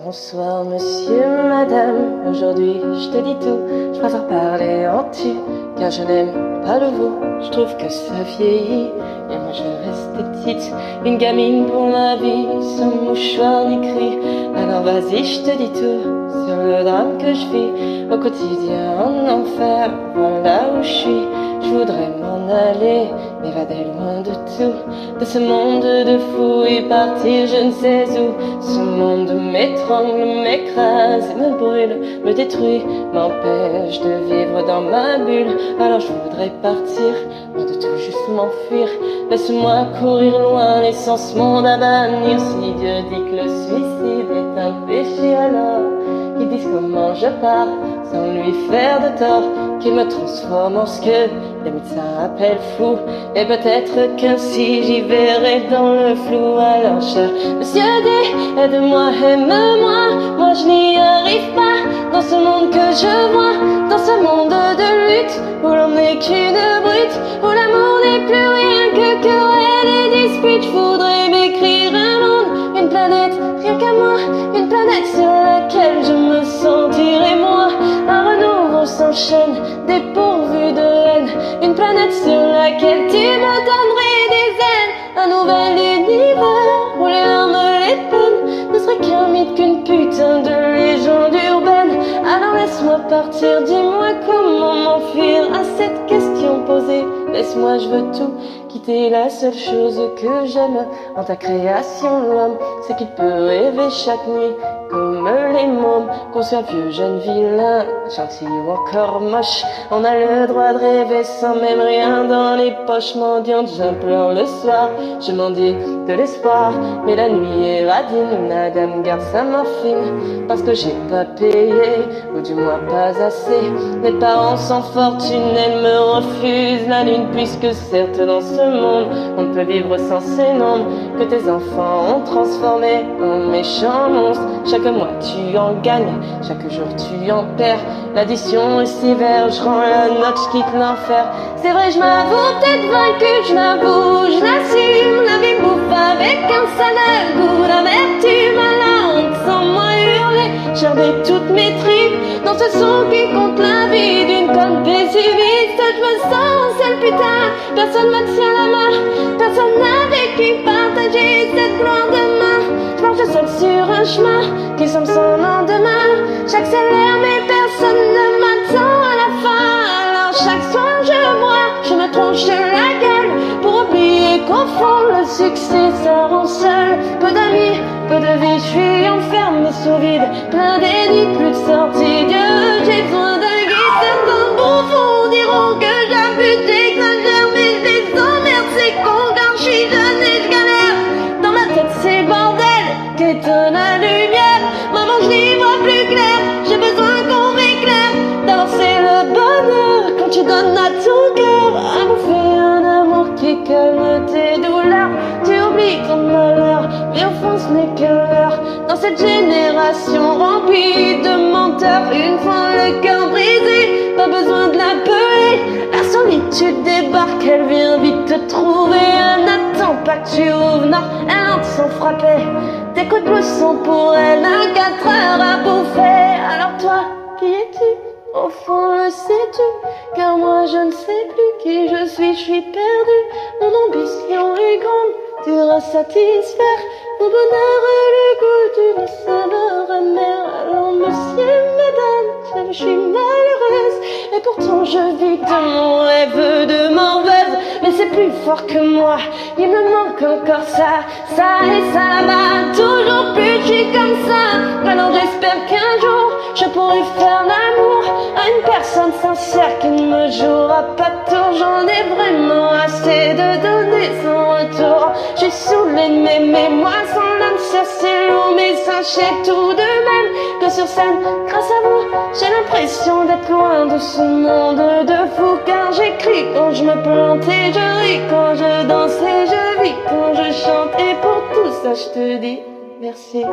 Bonsoir monsieur, madame, aujourd'hui je te dis tout. Je préfère parler en tu, car je n'aime pas le vous. Je trouve que ça vieillit, et moi je reste petite, une gamine pour ma vie, sans mouchoir ni cri. Alors vas-y, je te dis tout, sur le drame que je vis, au quotidien en enfer, voilà où je suis. Je voudrais m'en aller, m'évader loin de tout, de ce monde de fous et partir je ne sais où. Ce monde m'étrangle, m'écrase et me brûle, me détruit, m'empêche de vivre dans ma bulle. Alors je voudrais partir, loin de tout, juste m'enfuir. Laisse-moi courir loin, laissant ce monde à bannir. Si Dieu dit que le suicide est un péché, alors qu'ils disent comment je pars, sans lui faire de tort, qu'il me transforme en ce que les médecins appellent fou. Et peut-être qu'ainsi j'y verrai dans le flou. Alors cher monsieur D, aide-moi, aime-moi, moi je n'y arrive pas, dans ce monde que je vois, dans ce monde de lutte, où l'on n'est qu'une brute, où l'amour n'est plus rien que querelle et dispute. Je voudrais m'écrire un monde, une planète, rien qu'à moi, une planète sur laquelle je me sentirai moi. Un renouveau s'enchaîne, dépourvu de haine, une planète sur laquelle tu me donnerais des ailes. Un nouvel univers où les larmes, les peines ne seraient qu'un mythe, qu'une putain de légende urbaine. Alors laisse-moi partir, dis-moi comment m'enfuir à cette question posée. Laisse-moi, je veux tout quitter, la seule chose que j'aime en ta création, l'homme, c'est qu'il peut rêver chaque nuit comme les mômes. Qu'on soit vieux, jeune, vilain, gentil ou encore moche, on a le droit de rêver sans même rien dans les poches. Mendiante, j'implore le soir, je mendie de l'espoir, mais la nuit est radine, madame garde sa morphine, parce que j'ai pas payé, ou du moins pas assez. Mes parents sont fortunés, elles me refusent la lune, puisque certes dans ce monde on ne peut vivre sans ces nombres que tes enfants ont transformés en méchants monstres. Chaque mois tu en gagnes, chaque jour tu en perds, l'addition est sévère, je rends la note, je quitte l'enfer. C'est vrai, je m'avoue peut-être vaincu, je m'avoue, je l'assume, la vie bouffe avec un sale goût d'amertume, à la honte sans moi hurler, gerber toutes mes tripes dans ce son qui compte la vie d'une conne pessimiste. Je me sens seule, putain, personne me tient la main, personne avec qui partager cette gloire de main. Je marche seule sur un chemin qui semble sans lendemain, j'accélère mais personne ne m'attend à la fin. Alors chaque soir je bois, je me tronche la gueule, pour oublier qu'au fond le succès ça rend seul. Peu d'amis, peu de vie, je suis enfermé sous vide, plein d'ennemis, plus de sortie. Dieu, j'ai besoin d'un guide, certains bouffons diront que j'abuse, j'exagère, mais je les emmerde, c'est con car je suis jeune et je galère. Dans ma tête c'est bordel, qu'éteint la lumière, maman je n'y vois plus clair, j'ai besoin qu'on m'éclaire. D'abord c'est le bonheur quand tu donnes à ton cœur à bouffer un amour qui calme tes douleurs. Tu oublies ton malheur, mais au fond ce n'est que l'heure. Dans cette génération remplie de menteurs, une fois le cœur brisé, pas besoin de l'appeler. La solitude débarque, elle vient vite te trouver. Elle n'attend pas que tu ouvres, non, elle entre sans frapper. T'écoutes le son pour elle, 4 heures à bouffer. Alors toi, qui es-tu? Au fond le sais-tu? Car moi je ne sais plus qui je suis perdu. Mon ambition est grande, tu iras satisfaire mon bonheur et le goût d'une saveur amère. Alors monsieur, madame, je suis malheureuse, et pourtant je vis de mon rêve de morveuse. Mais c'est plus fort que moi, il me manque encore ça et ça là-bas. Toujours plus je suis comme ça, alors j'espère qu'un jour je pourrai faire l'amour à une personne sincère qui ne me jouera pas de tour. J'en ai vraiment assez de donner sans retour. Je suis saoulée de m'aimer, moi sans l'âme sœur c'est lourd, mais sachez tout de même que sur scène, grâce à vous, j'ai l'impression d'être loin de ce monde de fou. Car j'écris quand je me plante et je ris quand je danse et je vis quand je chante. Et pour tout ça je te dis merci.